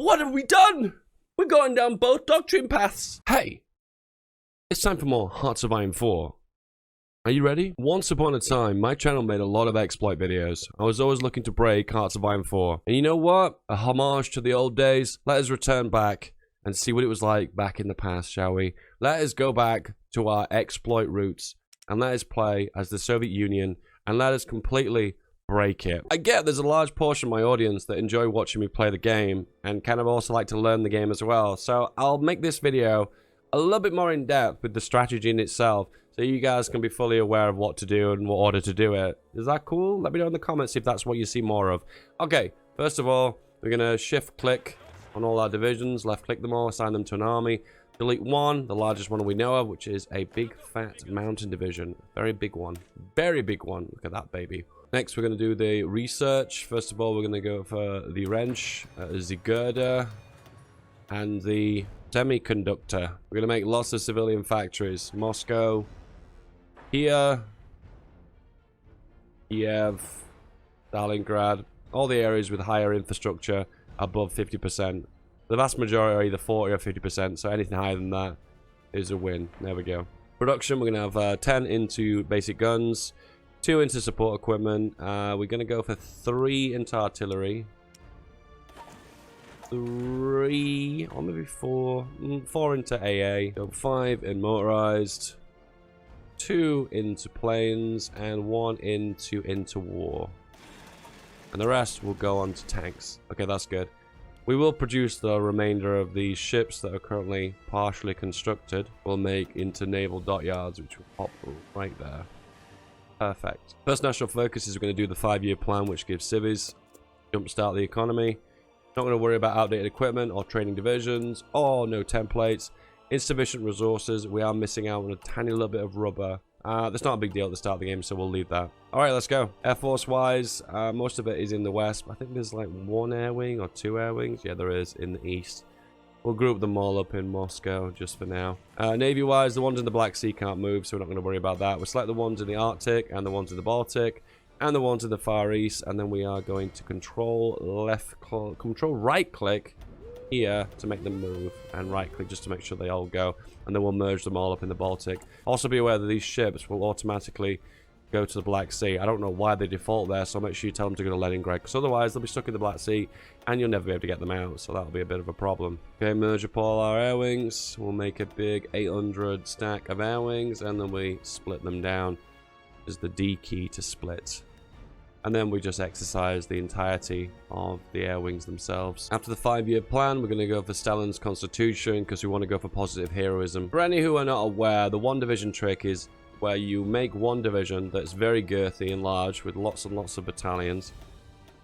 What have we done? We're going down both doctrine paths. Hey, it's time for more Hearts of Iron 4. Are you ready? Once upon a time, my channel made a lot of exploit videos. I was always looking to break Hearts of Iron 4. And you know what? A homage to the old days. Let us return back and see what it was like back in the past, shall we? Let us go back to our exploit roots and let us play as the Soviet Union and let us completely break it. I get there's a large portion of my audience that enjoy watching me play the game and kind of also like to learn the game as well. So I'll make this video a little bit more in depth with the strategy in itself so you guys can be fully aware of what to do and what order to do it. Is that cool? Let me know in the comments if that's what you see more of. Okay, first of all, we're going to shift click on all our divisions, left click them all, assign them to an army. Delete one, the largest one we know of, which is a big fat mountain division. Very big one. Very big one. Look at that baby. Next, we're going to do the research. First of all, we're going to go for the wrench, the girder, and the semiconductor. We're going to make lots of civilian factories. Moscow, here, Kiev, Stalingrad, all the areas with higher infrastructure above 50%. The vast majority are either 40 or 50%, so anything higher than that is a win. There we go. Production, we're going to have 10 into basic guns, 2 into support equipment. We're going to go for 3 into artillery. 3, or maybe 4. 4 into AA. So 5 in motorized. 2 into planes. And 1 into war. And the rest will go on to tanks. Okay, that's good. We will produce the remainder of these ships that are currently partially constructed. We'll make into naval dockyards, which will pop right there. Perfect. First national focus is we're going to do the 5-year plan, which gives civvies jumpstart the economy. Not going to worry about outdated equipment or training divisions or no templates. Insufficient resources. We are missing out on a tiny little bit of rubber. That's not a big deal at the start of the game, so we'll leave that. Alright, let's go. Air Force wise, most of it is in the west. I think there's like 1 air wing or 2 air wings. Yeah, there is in the east. We'll group them all up in Moscow just for now. Navy-wise, the ones in the Black Sea can't move, so we're not going to worry about that. We'll select the ones in the Arctic and the ones in the Baltic and the ones in the Far East, and then we are going to control right-click here to make them move, and right-click just to make sure they all go, and then we'll merge them all up in the Baltic. Also be aware that these ships will automatically go to the Black Sea. I don't know why they default there, so make sure you tell them to go to Leningrad, because otherwise they'll be stuck in the Black Sea and you'll never be able to get them out, so that'll be a bit of a problem. Okay, merge up all our air wings. We'll make a big 800 stack of air wings, and then we split them down. Is the D key to split. And then we just exercise the entirety of the air wings themselves. After the 5-year plan, we're going to go for Stalin's Constitution, because we want to go for positive heroism. For any who are not aware, the 1 division trick is where you make 1 division that's very girthy and large with lots and lots of battalions,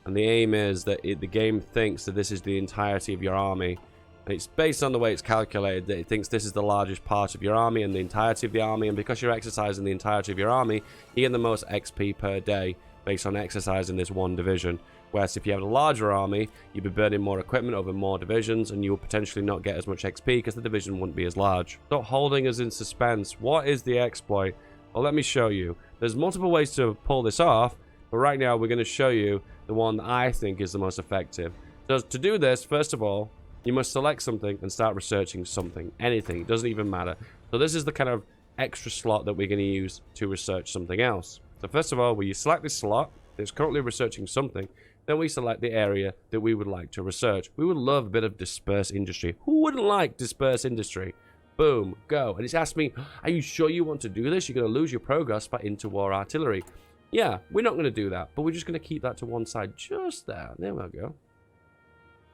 and the aim is that the game thinks that this is the entirety of your army, and it's based on the way it's calculated that it thinks this is the largest part of your army and the entirety of the army, and because you're exercising the entirety of your army, you get the most XP per day based on exercising this 1 division. Whereas if you have a larger army, you'd be burning more equipment over more divisions, and you will potentially not get as much XP because the division wouldn't be as large. Stop holding us in suspense. What is the exploit? Well, let me show you. There's multiple ways to pull this off, but right now we're going to show you the one that I think is the most effective. So to do this, first of all, you must select something and start researching something. Anything. It doesn't even matter. So this is the kind of extra slot that we're going to use to research something else. So first of all, we select this slot that's currently researching something. Then we select the area that we would like to research. We would love a bit of dispersed industry. Who wouldn't like dispersed industry? Boom, go. And it's asked me, are you sure you want to do this? You're going to lose your progress by interwar artillery. Yeah, we're not going to do that, but we're just going to keep that to one side just there. There we go.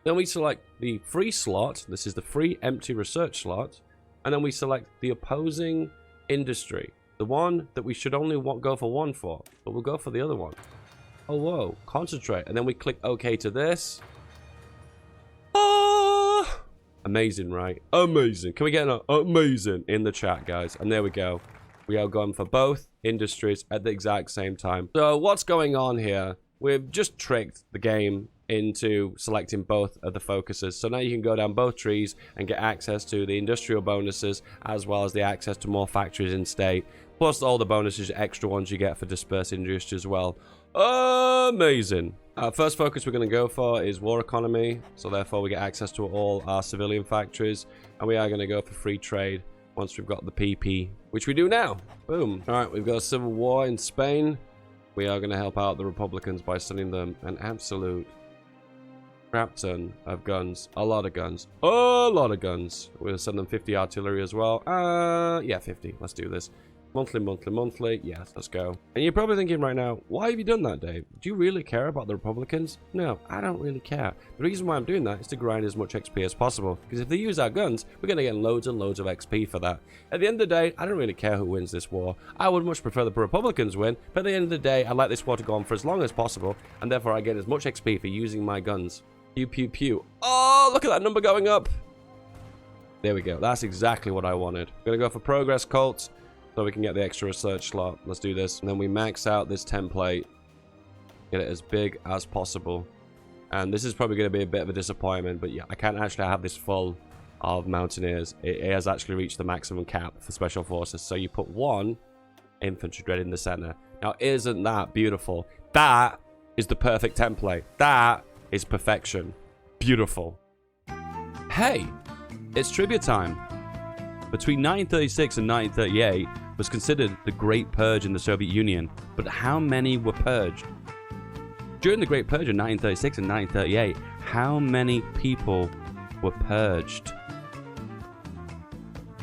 Then we select the free slot. This is the free empty research slot. And then we select the opposing industry. The one that we should only go for 1 for, but we'll go for the other one. Oh, whoa. Concentrate. And then we click OK to this. Oh! Amazing, right? Amazing. Can we get an amazing in the chat, guys? And there we go. We are going for both industries at the exact same time. So what's going on here? We've just tricked the game into selecting both of the focuses. So now you can go down both trees and get access to the industrial bonuses, as well as the access to more factories in state. Plus all the bonuses, extra ones you get for dispersed industry as well. Amazing. First focus we're going to go for is war economy. So therefore we get access to all our civilian factories. And we are going to go for free trade once we've got the PP, which we do now. Boom. All right, we've got a civil war in Spain. We are going to help out the Republicans by sending them an absolute crap ton of guns. A lot of guns. A lot of guns. We're going to send them 50 artillery as well. Yeah, 50. Let's do this. Monthly, monthly, monthly. Yes, let's go. And you're probably thinking right now, why have you done that, Dave? Do you really care about the Republicans? No, I don't really care. The reason why I'm doing that is to grind as much XP as possible. Because if they use our guns, we're going to get loads and loads of XP for that. At the end of the day, I don't really care who wins this war. I would much prefer the Republicans win. But at the end of the day, I'd like this war to go on for as long as possible. And therefore, I get as much XP for using my guns. Pew, pew, pew. Oh, look at that number going up. There we go. That's exactly what I wanted. I'm going to go for progress cults, so we can get the extra research slot. Let's do this. And then we max out this template. Get it as big as possible. And this is probably going to be a bit of a disappointment. But yeah, I can't actually have this full of mountaineers. It has actually reached the maximum cap for special forces. So you put one infantry dread in the center. Now, isn't that beautiful? That is the perfect template. That is perfection. Beautiful. Hey, it's trivia time. Between 1936 and 1938 was considered the Great Purge in the Soviet Union, but how many were purged? During the Great Purge in 1936 and 1938, how many people were purged?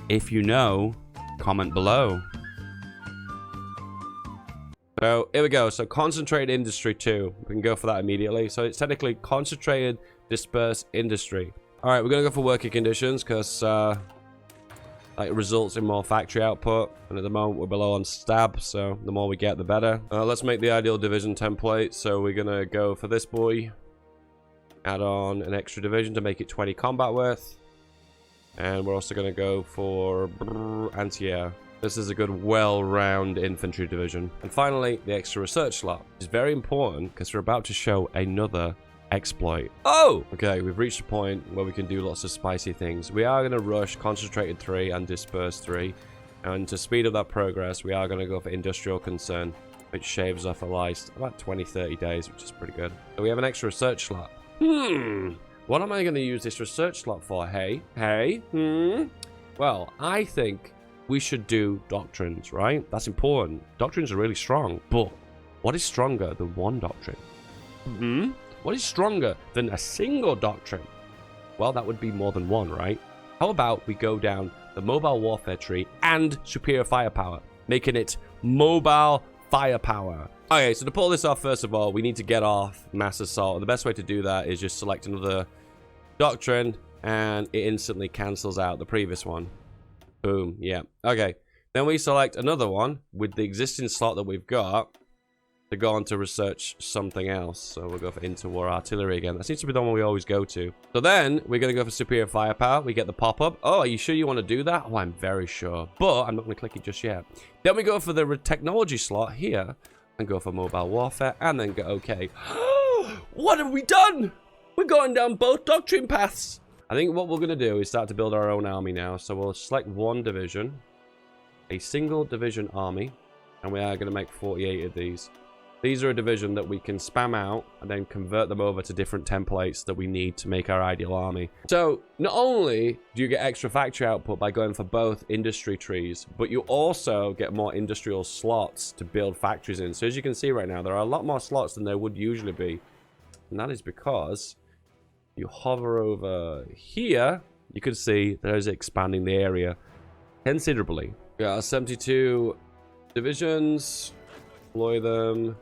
If you know, comment below. So here we go. So concentrated industry 2. We can go for that immediately. So it's technically concentrated dispersed industry. All right, we're gonna go for working conditions because like it results in more factory output. And at the moment we're below on stab, so the more we get, the better. Let's make the ideal division template. So we're gonna go for this boy. Add on an extra division to make it 20 combat worth. And we're also gonna go for anti-air. This is a good, well-round infantry division. And finally, the extra research slot is very important because we're about to show another exploit. Oh! Okay, we've reached a point where we can do lots of spicy things. We are going to rush Concentrated 3 and Disperse 3. And to speed up that progress, we are going to go for Industrial Concern, which shaves off at least about 20-30 days, which is pretty good. So we have an extra research slot. What am I going to use this research slot for? Hey? Well, I think we should do doctrines, right? That's important. Doctrines are really strong, but what is stronger than one doctrine? What is stronger than a single doctrine? Well, that would be more than one, right? How about we go down the mobile warfare tree and superior firepower, making it mobile firepower. Okay, so to pull this off, first of all, we need to get off mass assault. And the best way to do that is just select another doctrine, and it instantly cancels out the previous one. Boom. Yeah. Okay. Then we select another one with the existing slot that we've got to go on to research something else. So we'll go for interwar artillery again. That seems to be the one we always go to. So then we're going to go for superior firepower. We get the pop-up. Oh, are you sure you want to do that? Oh, I'm very sure. But I'm not going to click it just yet. Then we go for the technology slot here and go for mobile warfare and then go okay. What have we done? We're going down both doctrine paths. I think what we're going to do is start to build our own army now. So we'll select one division, a single division army, and we are going to make 48 of these. These are a division that we can spam out and then convert them over to different templates that we need to make our ideal army. So not only do you get extra factory output by going for both industry trees, but you also get more industrial slots to build factories in. So as you can see right now, there are a lot more slots than there would usually be. And that is because you hover over here, you can see that it's expanding the area considerably. We got 72 divisions, deploy them,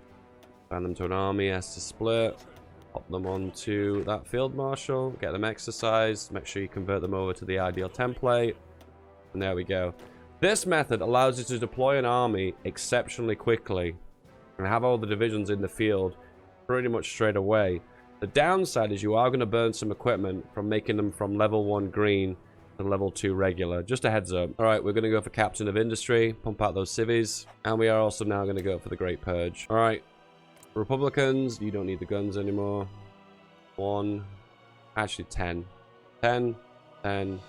expand them to an army, has to split, pop them onto that field marshal, get them exercised, make sure you convert them over to the ideal template, and there we go. This method allows you to deploy an army exceptionally quickly and have all the divisions in the field pretty much straight away. The downside is you are going to burn some equipment from making them from level 1 green to level 2 regular. Just a heads up. Alright, we're going to go for Captain of Industry, pump out those civvies, and we are also now going to go for the Great Purge. Alright, Republicans, you don't need the guns anymore. 1, actually 10. 10, 10,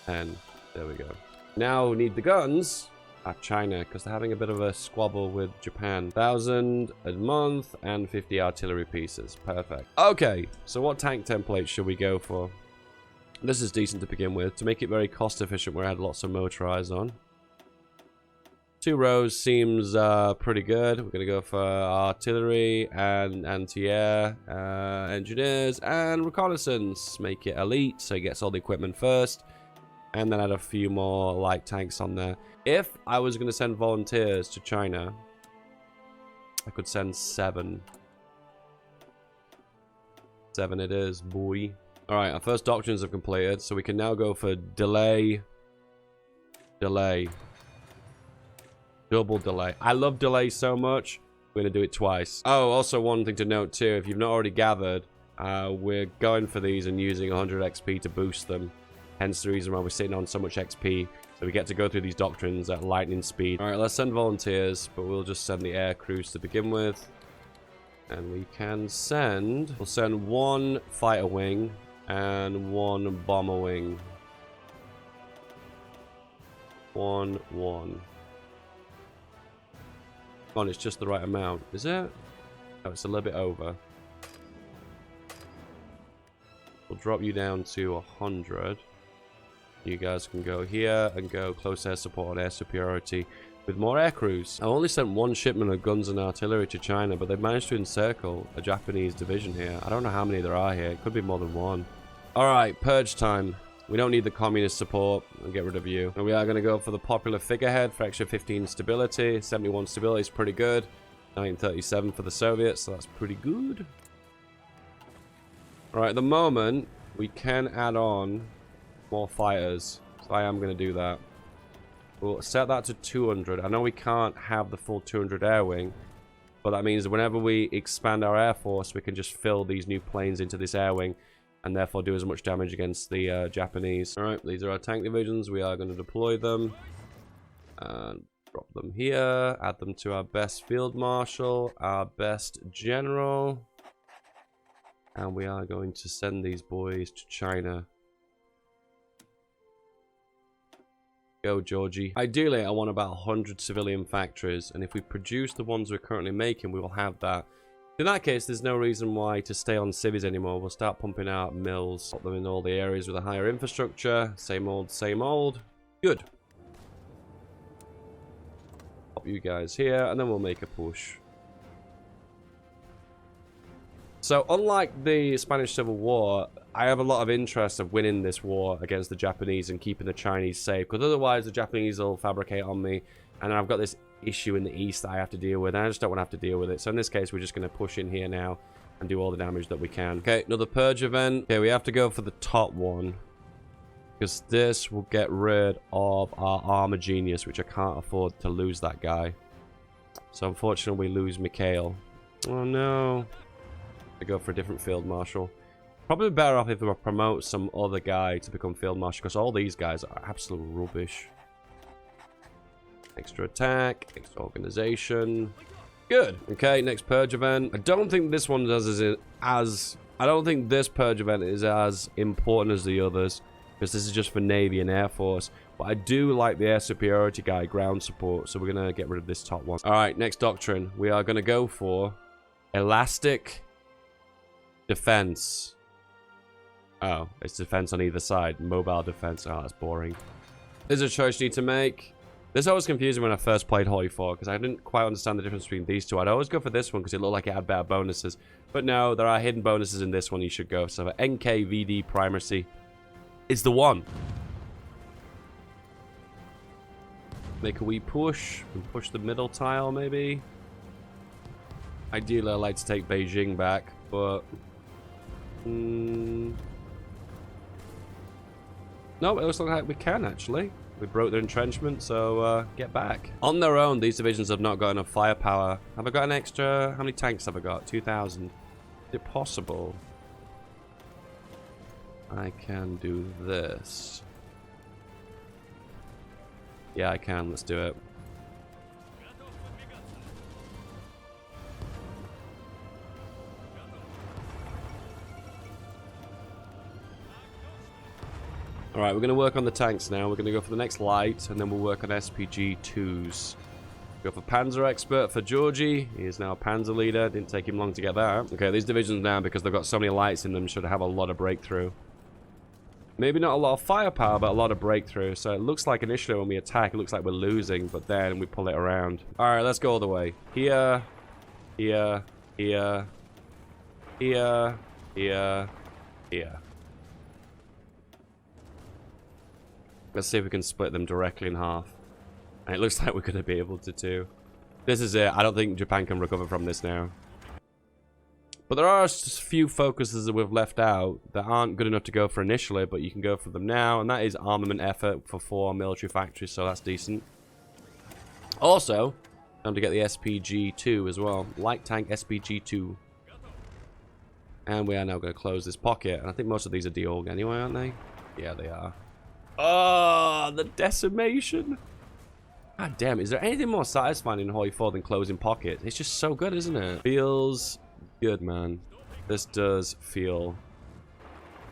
10. There we go. Now we need the guns. at China because they're having a bit of a squabble with Japan. 1,000 a month and 50 artillery pieces. Perfect. Okay, so what tank template should we go for? This is decent to begin with. To make it very cost efficient, we had lots of motorized on. 2 rows seems pretty good. We're going to go for artillery and anti-air, engineers, and reconnaissance. Make it elite, so it gets all the equipment first. And then add a few more light tanks on there. If I was going to send volunteers to China, I could send 7. 7 it is, boy. Alright, our first doctrines are completed, so we can now go for delay. Delay. Double delay. I love delay so much. We're going to do it twice. Oh, also one thing to note too. If you've not already gathered, we're going for these and using 100 XP to boost them. Hence the reason why we're sitting on so much XP. So we get to go through these doctrines at lightning speed. Alright, let's send volunteers. But we'll just send the air crews to begin with. And we can send... We'll send 1 fighter wing and 1 bomber wing. 1, 1. On, it's just the right amount, is it? Oh, it's a little bit over. We'll drop you down to 100. You guys can go here and go close air support and air superiority with more air crews. I only sent 1 shipment of guns and artillery to China, but they've managed to encircle a Japanese division here. I don't know how many there are here. It could be more than 1. Alright, purge time. We don't need the communist support. I'll get rid of you. And we are going to go for the popular figurehead for extra 15 stability. 71 stability is pretty good. 1937 for the Soviets, so that's pretty good. Alright, at the moment, we can add on more fighters. So I am going to do that. We'll set that to 200. I know we can't have the full 200 air wing, but that means whenever we expand our air force, we can just fill these new planes into this air wing and therefore do as much damage against the Japanese. Alright, these are our tank divisions. We are going to deploy them. And drop them here. Add them to our best field marshal, our best general. And we are going to send these boys to China. Go, Georgie. Ideally, I want about 100 civilian factories. And if we produce the ones we're currently making, we will have that. In that case, there's no reason why to stay on civvies anymore. We'll start pumping out mills. Put them in all the areas with a higher infrastructure. Same old, same old. Good. Pop you guys here, and then we'll make a push. So, unlike the Spanish Civil War, I have a lot of interest of winning this war against the Japanese and keeping the Chinese safe. Because otherwise, the Japanese will fabricate on me. And I've got this issue in the east that I have to deal with, and I just don't want to have to deal with it. So in this case, we're just going to push in here now and do all the damage that we can. Okay, another purge event. Okay, we have to go for the top one, because this will get rid of our armor genius, which I can't afford to lose that guy. So unfortunately, we lose Mikhail. Oh no. I go for a different field marshal. Probably better off if we promote some other guy to become field marshal, because all these guys are absolute rubbish. Extra attack, extra organization. Good. Okay, next purge event. I don't think this one I don't think this purge event is as important as the others, because this is just for Navy and Air Force. But I do like the air superiority guy, ground support, so we're gonna get rid of this top one. Alright, next doctrine. We are gonna go for elastic defense. Oh, it's defense on either side. Mobile defense. Oh, that's boring. There's a choice you need to make. This always confused me when I first played HOI4, because I didn't quite understand the difference between these two. I'd always go for this one because it looked like it had better bonuses. But no, there are hidden bonuses in this one you should go. So for NKVD primacy is the one. Make a wee push. And push the middle tile, maybe. Ideally, I'd like to take Beijing back, but... No, it looks like we can, actually. We broke their entrenchment, so get back. On their own, these divisions have not got enough firepower. Have I got an extra... How many tanks have I got? 2,000. Is it possible I can do this? Yeah, I can. Let's do it. Alright, we're going to work on the tanks now. We're going to go for the next light, and then we'll work on SPG-2s. Go for Panzer Expert for Georgie. He is now a Panzer leader. Didn't take him long to get that. Okay, these divisions now, because they've got so many lights in them, should have a lot of breakthrough. Maybe not a lot of firepower, but a lot of breakthrough. So it looks like initially when we attack, it looks like we're losing, but then we pull it around. Alright, let's go all the way. Here, here, here, here, here, here. Let's see if we can split them directly in half. And it looks like we're going to be able to too. This is it. I don't think Japan can recover from this now. But there are just a few focuses that we've left out that aren't good enough to go for initially, but you can go for them now. And that is armament effort for 4 military factories, so that's decent. Also, time to get the SPG-2 as well. Light tank SPG-2. And we are now going to close this pocket. And I think most of these are deorg anyway, aren't they? Yeah, they are. Oh, the decimation. God damn, is there anything more satisfying in HOI4 than closing pockets? It's just so good, isn't it? Feels good, man. This does feel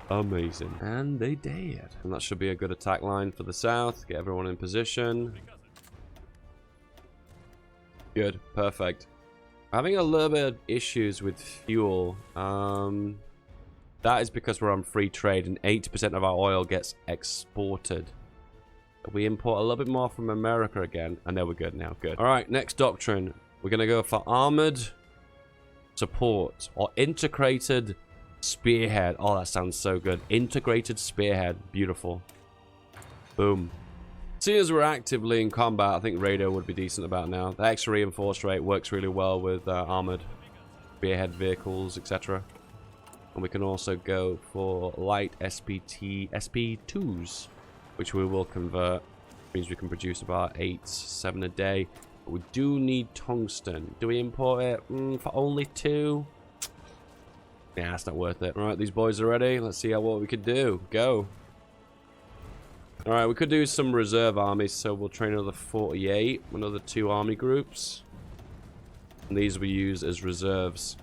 amazing. And they did. And that should be a good attack line for the south. Get everyone in position. Good. Perfect. Having a little bit of issues with fuel. That is because we're on free trade and 80% of our oil gets exported. We import a little bit more from America again, and there we're good now. Good. All right, next doctrine. We're going to go for armored support or integrated spearhead. Oh, that sounds so good. Integrated spearhead. Beautiful. Boom. Seeing as we're actively in combat, I think radar would be decent about now. The extra reinforced rate works really well with armored spearhead vehicles, etc. And we can also go for light SP2s. Which we will convert. Means we can produce about 7 a day. But we do need tungsten. Do we import it for only 2? Yeah, it's not worth it. Alright, these boys are ready. Let's see what we could do. Go. Alright, we could do some reserve armies. So we'll train another 48. Another 2 army groups. And these we use as reserves.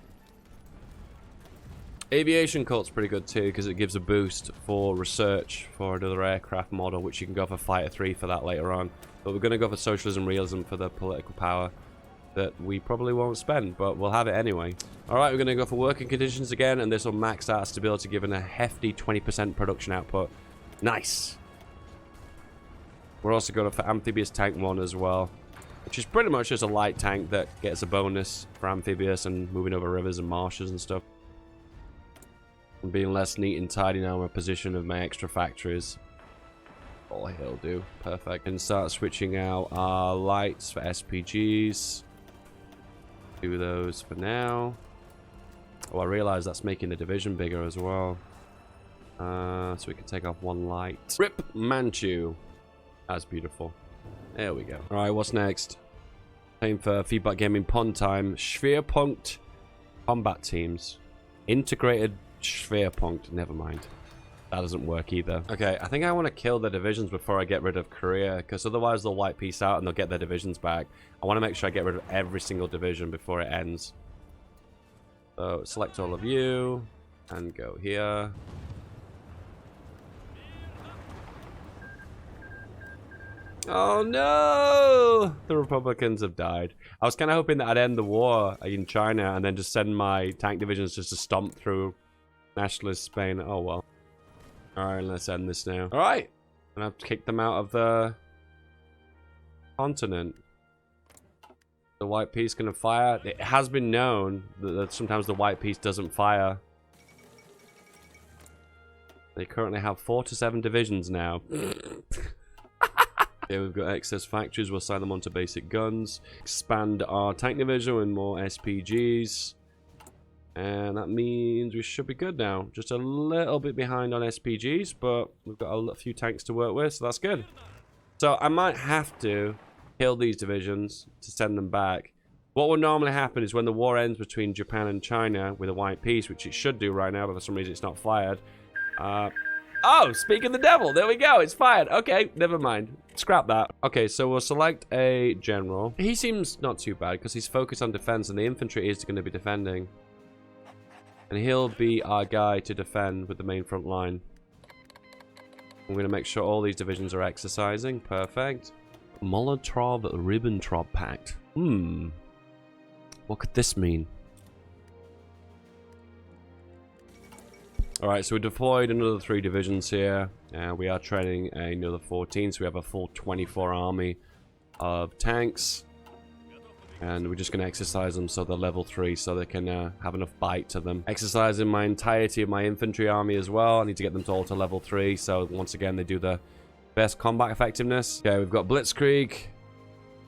Aviation cult's pretty good too because it gives a boost for research for another aircraft model, which you can go for Fighter 3 for that later on. But we're going to go for socialism realism for the political power that we probably won't spend, but we'll have it anyway. Alright, we're going to go for working conditions again, and this will max out stability given a hefty 20% production output. Nice! We're also going for amphibious tank 1 as well, which is pretty much just a light tank that gets a bonus for amphibious and moving over rivers and marshes and stuff. I'm being less neat and tidy now in my position of my extra factories. Oh, he'll do. Perfect. And start switching out our lights for SPGs. Do those for now. Oh, I realize that's making the division bigger as well. So we can take off 1 light. Rip Manchu. That's beautiful. There we go. Alright, what's next? Time for FeedBackGaming Pond time. Schwerpunkt combat teams. Integrated Schwerpunkt. Never mind. That doesn't work either. Okay, I think I want to kill the divisions before I get rid of Korea, because otherwise they'll wipe peace out and they'll get their divisions back. I want to make sure I get rid of every single division before it ends. So select all of you and go here. Oh no! The Republicans have died. I was kind of hoping that I'd end the war in China and then just send my tank divisions just to stomp through nationalist Spain. Oh well. Alright, let's end this now. Alright! And I've kicked them out of the continent. The white piece gonna fire. It has been known that sometimes the white piece doesn't fire. They currently have 4 to 7 divisions now. Okay, we've got excess factories. We'll sign them onto basic guns. Expand our tank division with more SPGs. And that means we should be good now. Just a little bit behind on SPGs, but we've got a few tanks to work with, so that's good. So I might have to kill these divisions to send them back. What will normally happen is when the war ends between Japan and China with a white peace, which it should do right now, but for some reason it's not fired. Oh, speak of the devil. There we go. It's fired. Okay, never mind. Scrap that. Okay, so we'll select a general. He seems not too bad because he's focused on defense and the infantry is going to be defending. And he'll be our guy to defend with the main front line. We're going to make sure all these divisions are exercising. Perfect. Molotov-Ribbentrop Pact. What could this mean? Alright, so we deployed another 3 divisions here. We are training another 14, so we have a full 24 army of tanks. And we're just going to exercise them so they're level 3, so they can have enough bite to them. Exercising my entirety of my infantry army as well. I need to get them to all to level 3, so once again they do the best combat effectiveness. Okay, we've got Blitzkrieg.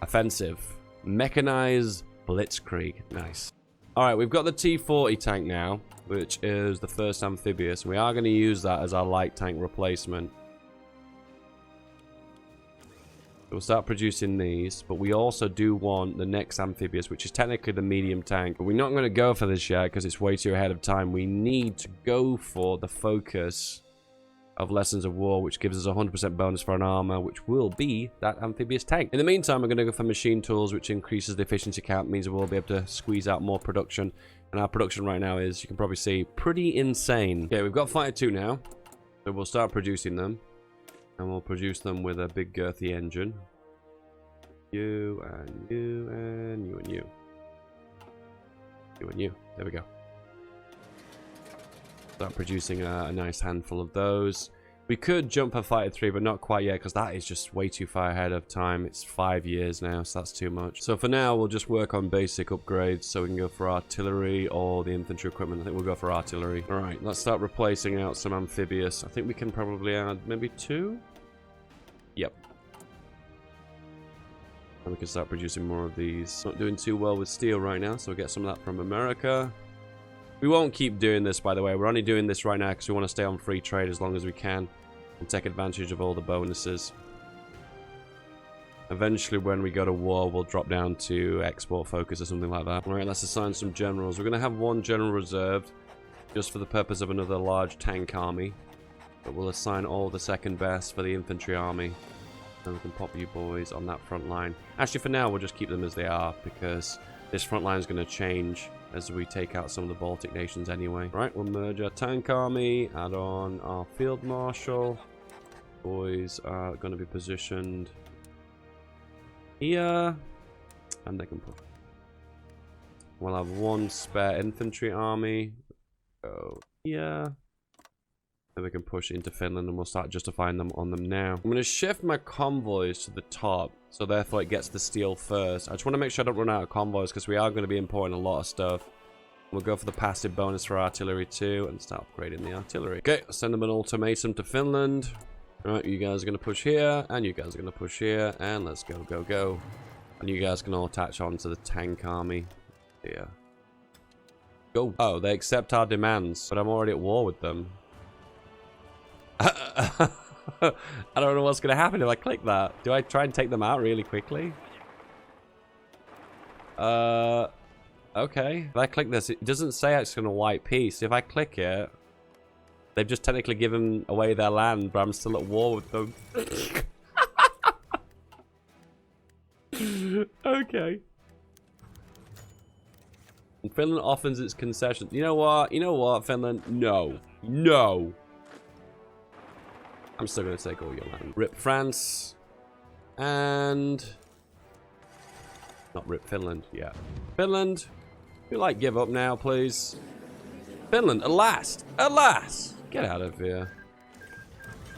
Offensive. Mechanized Blitzkrieg. Nice. Alright, we've got the T-40 tank now, which is the first amphibious. We are going to use that as our light tank replacement. We'll start producing these, but we also do want the next amphibious, which is technically the medium tank. But we're not going to go for this yet because it's way too ahead of time. We need to go for the focus of Lessons of War, which gives us a 100% bonus for an armor, which will be that amphibious tank. In the meantime, we're going to go for machine tools, which increases the efficiency count, means we'll be able to squeeze out more production. And our production right now is, you can probably see, pretty insane. Okay, we've got Fighter 2 now, so we'll start producing them. And we'll produce them with a big girthy engine. You and you and you and you. You and you. There we go. Start producing a nice handful of those. We could jump for Fighter 3, but not quite yet, because that is just way too far ahead of time. It's 5 years now, so that's too much. So for now, we'll just work on basic upgrades, so we can go for artillery or the infantry equipment. I think we'll go for artillery. Alright, let's start replacing out some amphibious. I think we can probably add maybe 2? Yep. And we can start producing more of these. Not doing too well with steel right now, so we'll get some of that from America. We won't keep doing this, by the way. We're only doing this right now because we want to stay on free trade as long as we can and take advantage of all the bonuses. Eventually, when we go to war, we'll drop down to export focus or something like that. Alright, let's assign some generals. We're going to have 1 general reserved just for the purpose of another large tank army. But we'll assign all the second best for the infantry army. And we can pop you boys on that front line. Actually, for now, we'll just keep them as they are because this front line is going to change as we take out some of the Baltic nations anyway. Right, we'll merge our tank army, add on our field marshal. Boys are going to be positioned here, and they can put. We'll have 1 spare infantry army. Go here. Then we can push into Finland, and we'll start justifying them on them now. I'm going to shift my convoys to the top, so therefore it gets the steel first. I just want to make sure I don't run out of convoys, because we are going to be importing a lot of stuff. We'll go for the passive bonus for artillery too, and start upgrading the artillery. Okay, send them an ultimatum to Finland. Alright, you guys are going to push here, and you guys are going to push here, and let's go, go, go. And you guys can all attach on to the tank army. Here. Go. Oh, they accept our demands, but I'm already at war with them. I don't know what's going to happen if I click that. Do I try and take them out really quickly? Okay. If I click this, it doesn't say it's going to wipe peace. If I click it, they've just technically given away their land, but I'm still at war with them. Okay. And Finland offers its concessions. You know what? You know what, Finland? No. No. I'm still going to take all your land. Rip France. And... not rip Finland. Yeah. Finland. You like give up now, please? Finland, alas! Alas! Get out of here.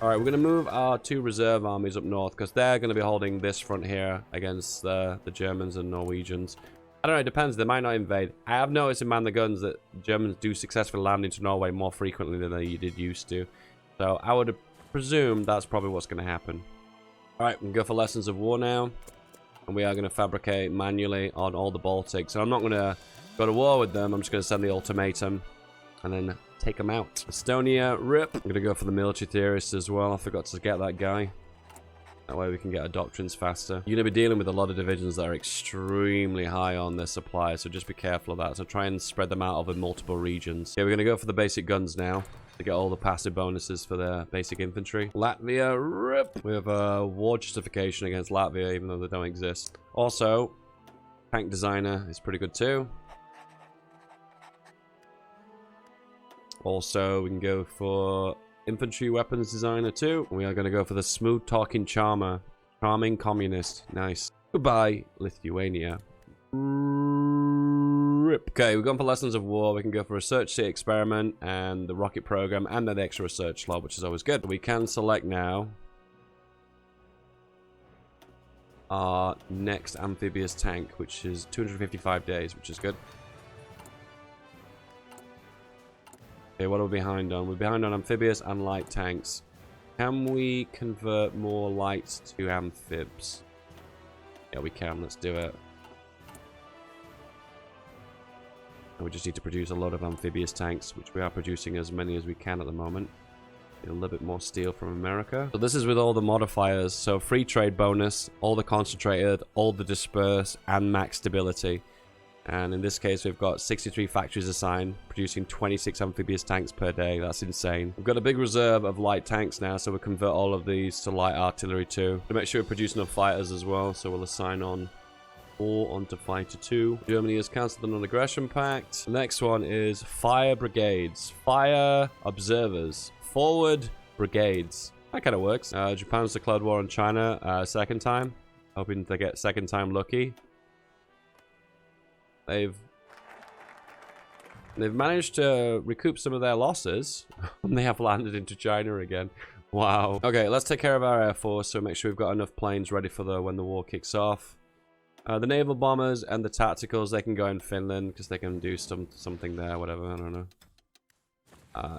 Alright, we're going to move our 2 reserve armies up north, because they're going to be holding this front here against the Germans and Norwegians. I don't know, it depends. They might not invade. I have noticed in Man the Guns that Germans do successfully land into Norway more frequently than they did used to. So I would presume that's probably what's going to happen. Alright, we can go for Lessons of War now. And we are going to fabricate manually on all the Baltics. So I'm not going to go to war with them. I'm just going to send the ultimatum and then take them out. Estonia, rip. I'm going to go for the military theorist as well. I forgot to get that guy. That way we can get our doctrines faster. You're going to be dealing with a lot of divisions that are extremely high on their supply, so just be careful of that. So try and spread them out over multiple regions. Okay, we're going to go for the basic guns now to get all the passive bonuses for their basic infantry. Latvia, rip. We have a war justification against Latvia, even though they don't exist. Also, tank designer is pretty good too. Also, we can go for infantry weapons designer too. We are going to go for the smooth talking charmer. Charming communist. Nice. Goodbye, Lithuania. Rip. Okay, we've gone for lessons of war. We can go for research sea experiment and the rocket program and then the extra research slot, which is always good. We can select now our next amphibious tank, which is 255 days, which is good. Okay, what are we behind on? We're behind on amphibious and light tanks. Can we convert more lights to amphibs? Yeah, we can. Let's do it. And we just need to produce a lot of amphibious tanks, which we are producing as many as we can at the moment. Get a little bit more steel from America. So this is with all the modifiers. So free trade bonus, all the concentrated, all the disperse, and max stability. And in this case, we've got 63 factories assigned, producing 26 amphibious tanks per day. That's insane. We've got a big reserve of light tanks now, so we'll convert all of these to light artillery too. To make sure we produce enough fighters as well, so we'll assign on 4 onto fighter 2. Germany has cancelled the non-aggression pact. The next one is fire brigades. Fire observers. Forward brigades. That kind of works. Japan's declared war on China second time. Hoping to get second time lucky. They've managed to recoup some of their losses. And they have landed into China again. Wow. Okay, let's take care of our air force, so make sure we've got enough planes ready for when the war kicks off. The naval bombers and the tacticals, they can go in Finland because they can do something there, whatever, I don't know.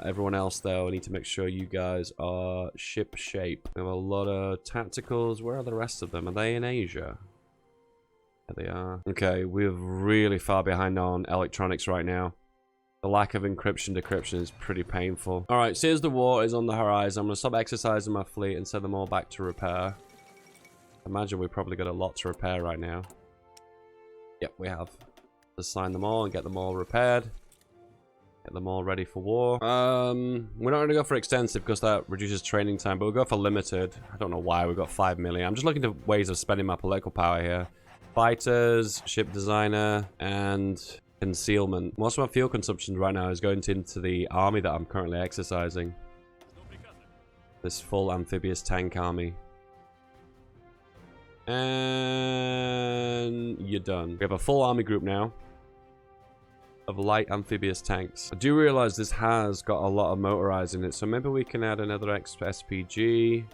Everyone else, though, I need to make sure you guys are ship shape. We have a lot of tacticals. Where are the rest of them? Are they in Asia? There they are. Okay, we're really far behind on electronics right now. The lack of encryption decryption is pretty painful. Alright, so here's the war is on the horizon. I'm going to stop exercising my fleet and send them all back to repair. Imagine we've probably got a lot to repair right now. Yep, we have. Let's sign them all and get them all repaired. Get them all ready for war. We're not going to go for extensive because that reduces training time, but we'll go for limited. I don't know why we've got 5 million. I'm just looking to ways of spending my political power here. Fighters, ship designer, and concealment. Most of my fuel consumption right now is going into the army that I'm currently exercising. This full amphibious tank army. And you're done. We have a full army group now of light amphibious tanks. I do realize this has got a lot of motorized in it, so maybe we can add another SPG.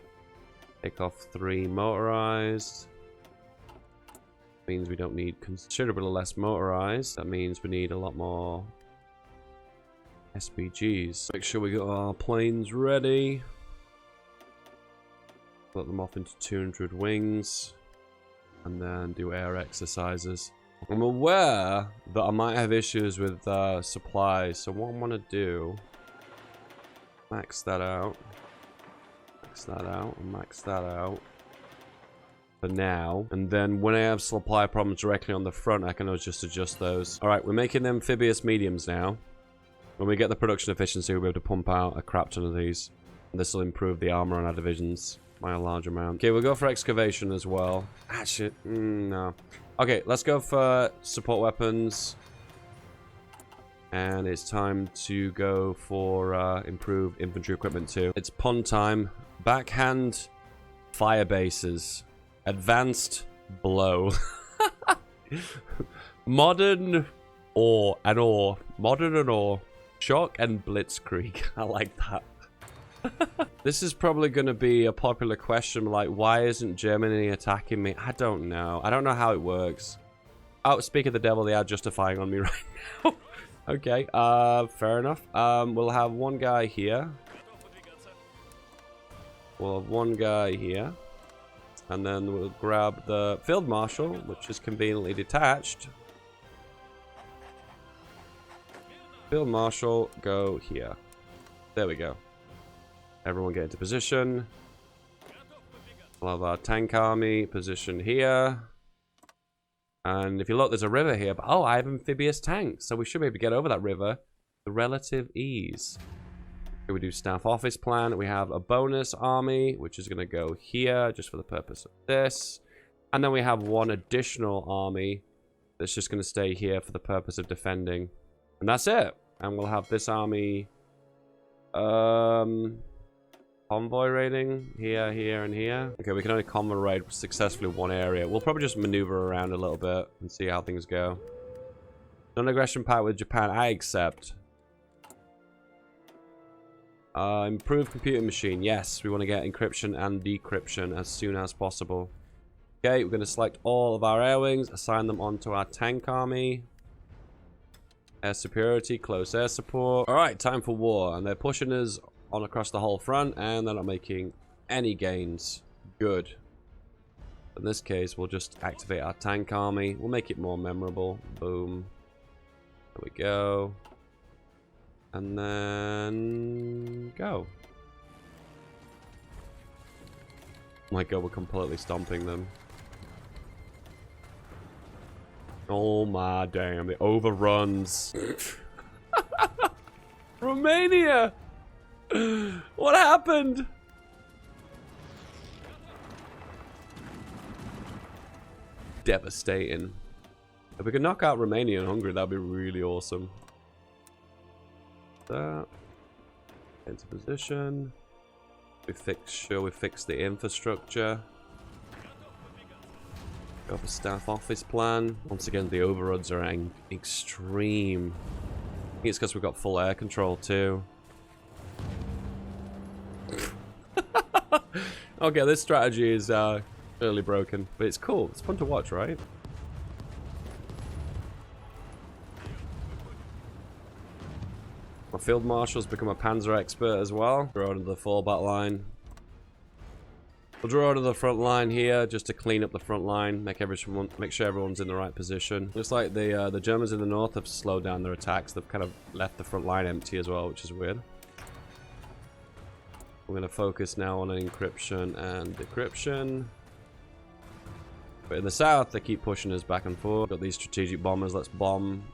Take off 3 motorized. Means we don't need considerably less motorized. That means we need a lot more SPGs. Make sure we got our planes ready. Put them off into 200 wings. And then do air exercises. I'm aware that I might have issues with supplies. So what I want to do... Max that out. Max that out. And max that out. For now, and then when I have supply problems directly on the front, I can just adjust those. All right, we're making amphibious mediums now. When we get the production efficiency, we'll be able to pump out a crap ton of these. And this will improve the armor on our divisions by a large amount. Okay, we'll go for excavation as well. Actually, no. Okay, let's go for support weapons. And it's time to go for improved infantry equipment too. It's pun time. Backhand fire bases. Advanced blow. Modern ore and ore. Modern and ore. Shock and blitzkrieg. I like that. This is probably going to be a popular question, like, why isn't Germany attacking me? I don't know. I don't know how it works. Oh, speak of the devil, they are justifying on me right now. Okay, fair enough. We'll have one guy here. We'll have one guy here. And then we'll grab the field marshal, which is conveniently detached. Field marshal, go here. There we go. Everyone get into position. We'll have our tank army position here. And if you look, there's a river here. But, oh, I have amphibious tanks. So we should be able to get over that river with relative ease. We do staff office plan. We have a bonus army, which is going to go here just for the purpose of this. And then we have one additional army that's just going to stay here for the purpose of defending. And that's it. And we'll have this army. Convoy raiding here, here, and here. Okay, we can only convoy raid successfully one area. We'll probably just maneuver around a little bit and see how things go. Non-aggression pact with Japan, I accept. Improved computing machine. Yes, we want to get encryption and decryption as soon as possible. Okay, we're going to select all of our air wings, assign them onto our tank army. Air superiority, close air support. Alright, time for war. And they're pushing us on across the whole front, and they're not making any gains. Good. In this case, we'll just activate our tank army. We'll make it more memorable. Boom. There we go. And then go. Oh my god, we're completely stomping them. Oh my damn, the overruns. Romania! What happened? Devastating. If we can knock out Romania and Hungary, that'd be really awesome. That into position. We fix the infrastructure. Go for staff office plan. Once again, the overruns are extreme. I think it's because we've got full air control too. Okay, this strategy is really broken, but it's cool. It's fun to watch, right? My field marshal's become a panzer expert as well. Draw to the fallback line. We'll draw to the front line here just to clean up the front line, make sure everyone's in the right position. Looks like the Germans in the north have slowed down their attacks. They've kind of left the front line empty as well, which is weird. We're going to focus now on encryption and decryption. But in the south, they keep pushing us back and forth. Got these strategic bombers. Let's bomb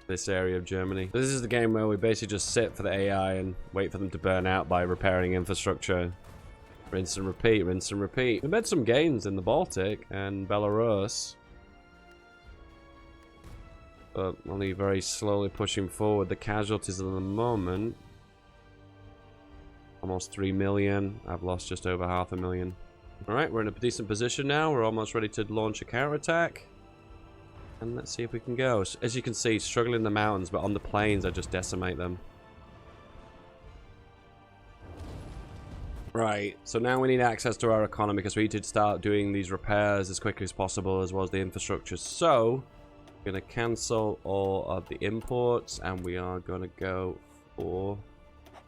this area of Germany. This is the game where we basically just sit for the AI and wait for them to burn out by repairing infrastructure. Rinse and repeat, rinse and repeat. We made some gains in the Baltic and Belarus. But only very slowly pushing forward. The casualties at the moment. Almost 3 million. I've lost just over 500,000. Alright, we're in a decent position now. We're almost ready to launch a counterattack. And let's see if we can go. As you can see, struggling in the mountains, but on the plains I just decimate them. Right, so now we need access to our economy because we need to start doing these repairs as quickly as possible, as well as the infrastructure. So, we're going to cancel all of the imports and we are going to go for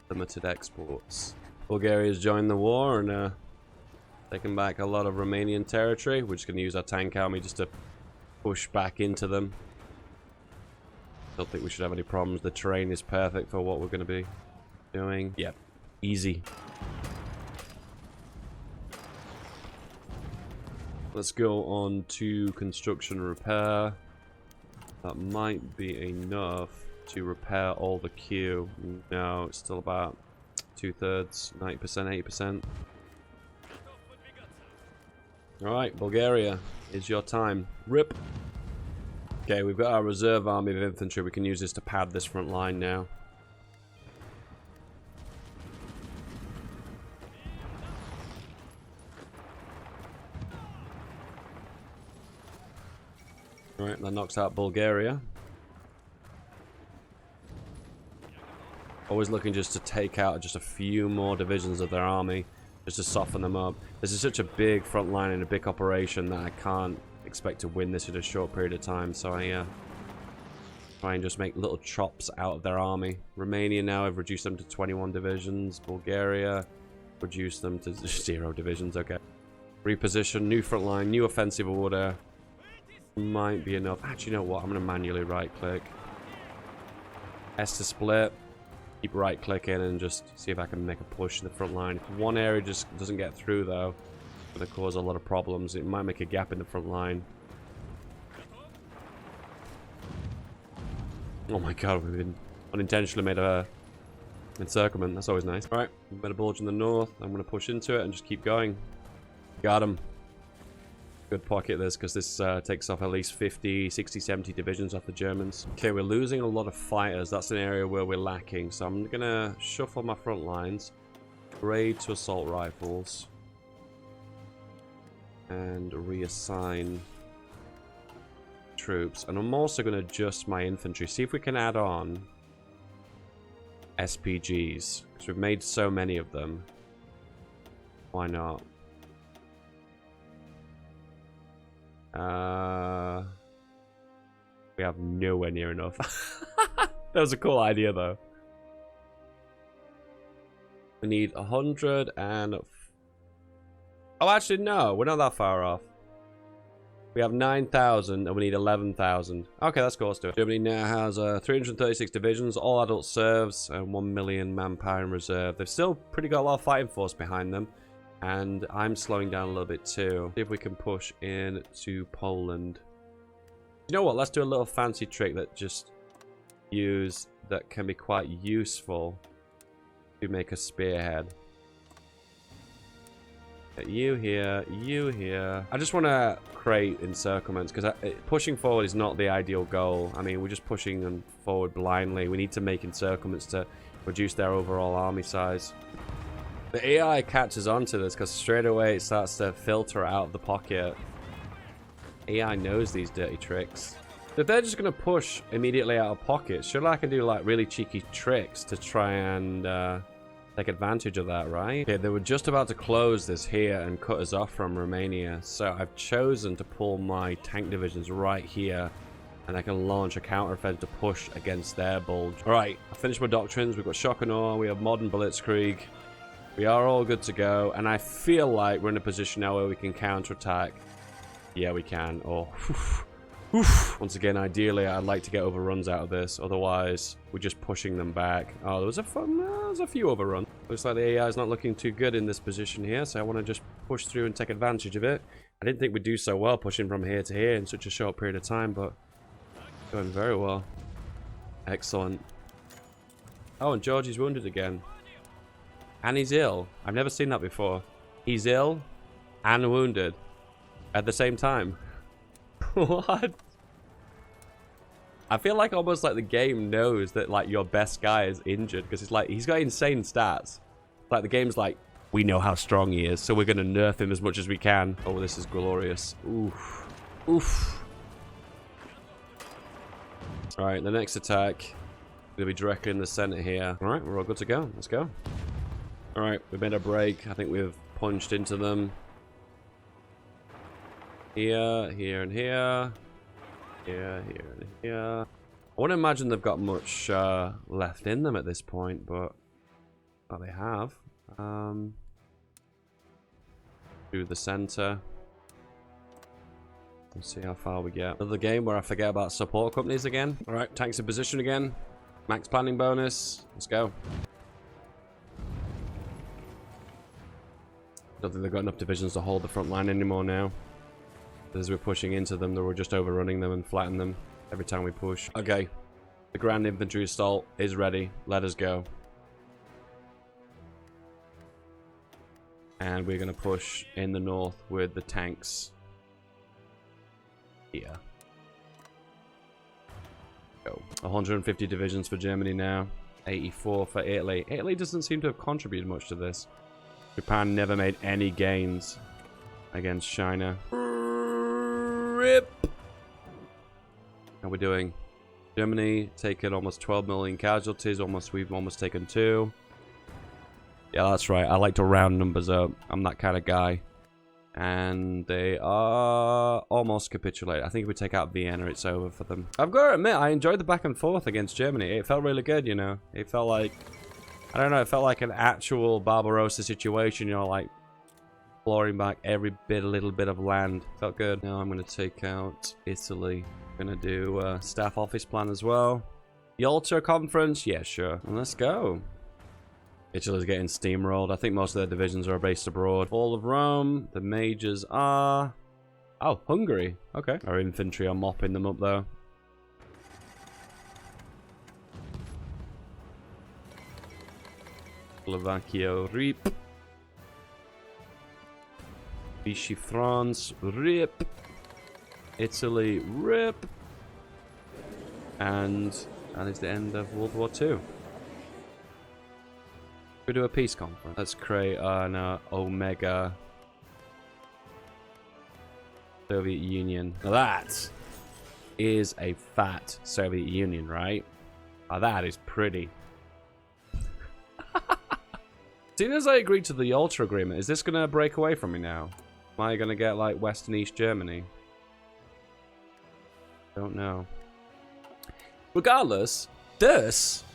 limited exports. Bulgaria's joined the war and taken back a lot of Romanian territory. We're just going to use our tank army just to push back into them. Don't think we should have any problems. The terrain is perfect for what we're going to be doing. Yep, easy. Let's go on to construction repair. That might be enough to repair all the queue. No, it's still about 2/3, 90%, 80%. Alright, Bulgaria, it's your time. Rip. Okay, we've got our reserve army of infantry. We can use this to pad this front line now. Alright, that knocks out Bulgaria. Always looking just to take out just a few more divisions of their army, just to soften them up. This is such a big front line and a big operation that I can't expect to win this in a short period of time, so I try and just make little chops out of their army. Romania now, I've reduced them to 21 divisions. Bulgaria, reduced them to 0 divisions, okay. Reposition, new front line, new offensive order. Might be enough. Actually, you know what? I'm going to manually right-click. S to split. Keep right-clicking and just see if I can make a push in the front line. If one area just doesn't get through, though, it's going to cause a lot of problems. It might make a gap in the front line. Oh my god, we've been unintentionally made a encirclement. That's always nice. Alright, made a bulge in the north. I'm going to push into it and just keep going. Got him. Good pocket this, because this takes off at least 50, 60, 70 divisions off the Germans. Okay, we're losing a lot of fighters. That's an area where we're lacking. So I'm going to shuffle my front lines. Grade to assault rifles. And reassign troops. And I'm also going to adjust my infantry. See if we can add on SPGs. Because we've made so many of them. Why not? We have nowhere near enough. That was a cool idea, though. We need 100 and... Oh, actually, no. We're not that far off. We have 9,000 and we need 11,000. Okay, that's cool. Let's do it. Germany now has 336 divisions, all adult serfs, and 1 million manpower in reserve. They've still pretty got a lot of fighting force behind them. And I'm slowing down a little bit too. See if we can push in to Poland. You know what? Let's do a little fancy trick that just that can be quite useful to make a spearhead. You here, you here. I just want to create encirclements because pushing forward is not the ideal goal. I mean, we're just pushing them forward blindly. We need to make encirclements to reduce their overall army size. The AI catches on to this because straight away it starts to filter out of the pocket. AI knows these dirty tricks. If they're just going to push immediately out of pocket, surely I can do like really cheeky tricks to try and take advantage of that, right? Okay, they were just about to close this here and cut us off from Romania. So I've chosen to pull my tank divisions right here. And I can launch a counter-offensive to push against their bulge. Alright, I finished my doctrines. We've got shock and awe. We have modern blitzkrieg. We are all good to go. And I feel like we're in a position now where we can counterattack. Yeah, we can. Oh, oof. Once again, ideally, I'd like to get overruns out of this. Otherwise, we're just pushing them back. Oh, there was a few overruns. Looks like the AI is not looking too good in this position here, so I want to just push through and take advantage of it. I didn't think we'd do so well pushing from here to here in such a short period of time, but going very well. Excellent. Oh, and Georgie's wounded again. And he's ill. I've never seen that before. He's ill and wounded at the same time. What? I feel like almost like the game knows that like your best guy is injured because it's like he's got insane stats. Like the game's like, we know how strong he is, so we're gonna nerf him as much as we can. Oh, this is glorious. Oof. Oof. Alright, the next attack gonna be directly in the center here. Alright, we're all good to go. Let's go. Alright, we've made a break. I think we've punched into them. Here, here, and here. Here, here, and here. I wouldn't imagine they've got much left in them at this point, but oh, they have. To the center. Let's see how far we get. Another game where I forget about support companies again. Alright, tanks in position again. Max planning bonus. Let's go. Don't think they've got enough divisions to hold the front line anymore now. As we're pushing into them, we're just overrunning them and flatten them every time we push. Okay, the Grand Infantry Assault is ready. Let us go. And we're going to push in the north with the tanks. Here. Go. 150 divisions for Germany now. 84 for Italy. Italy doesn't seem to have contributed much to this. Japan never made any gains against China. Rip. How are we doing? Germany taken almost 12 million casualties. We've almost taken 2. Yeah, that's right. I like to round numbers up. I'm that kind of guy. And they are almost capitulated. I think if we take out Vienna, it's over for them. I've got to admit, I enjoyed the back and forth against Germany. It felt really good, you know. It felt like, I don't know, it felt like an actual Barbarossa situation, you know, like exploring back every little bit of land. Felt good. Now I'm going to take out Italy. I'm going to do staff office plan as well. Yalta conference? Yeah, sure. And let's go. Italy's getting steamrolled. I think most of their divisions are based abroad. Fall of Rome. The majors are... Oh, Hungary. Okay. Our infantry are mopping them up, though. Slovakia, RIP. Vichy France, RIP. Italy, RIP. And that is the end of World War II. We do a peace conference. Let's create an Omega Soviet Union. Now that is a fat Soviet Union, right? Now that is pretty. Seeing as I agreed to the Ultra Agreement, is this going to break away from me now? Am I going to get like West and East Germany? Don't know. Regardless, this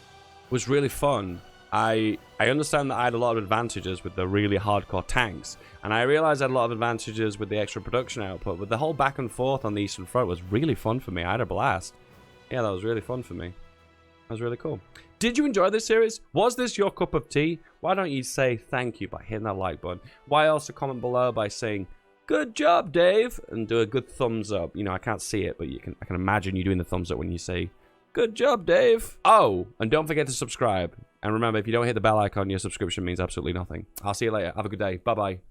was really fun. I understand that I had a lot of advantages with the really hardcore tanks, and I realized I had a lot of advantages with the extra production output, but the whole back and forth on the Eastern Front was really fun for me. I had a blast. Yeah, that was really fun for me. That was really cool. Did you enjoy this series? Was this your cup of tea? Why don't you say thank you by hitting that like button? Why also comment below by saying, good job, Dave, and do a good thumbs up. You know, I can't see it, but I can imagine you doing the thumbs up when you say, good job, Dave. Oh, and don't forget to subscribe. And remember, if you don't hit the bell icon, your subscription means absolutely nothing. I'll see you later. Have a good day. Bye-bye.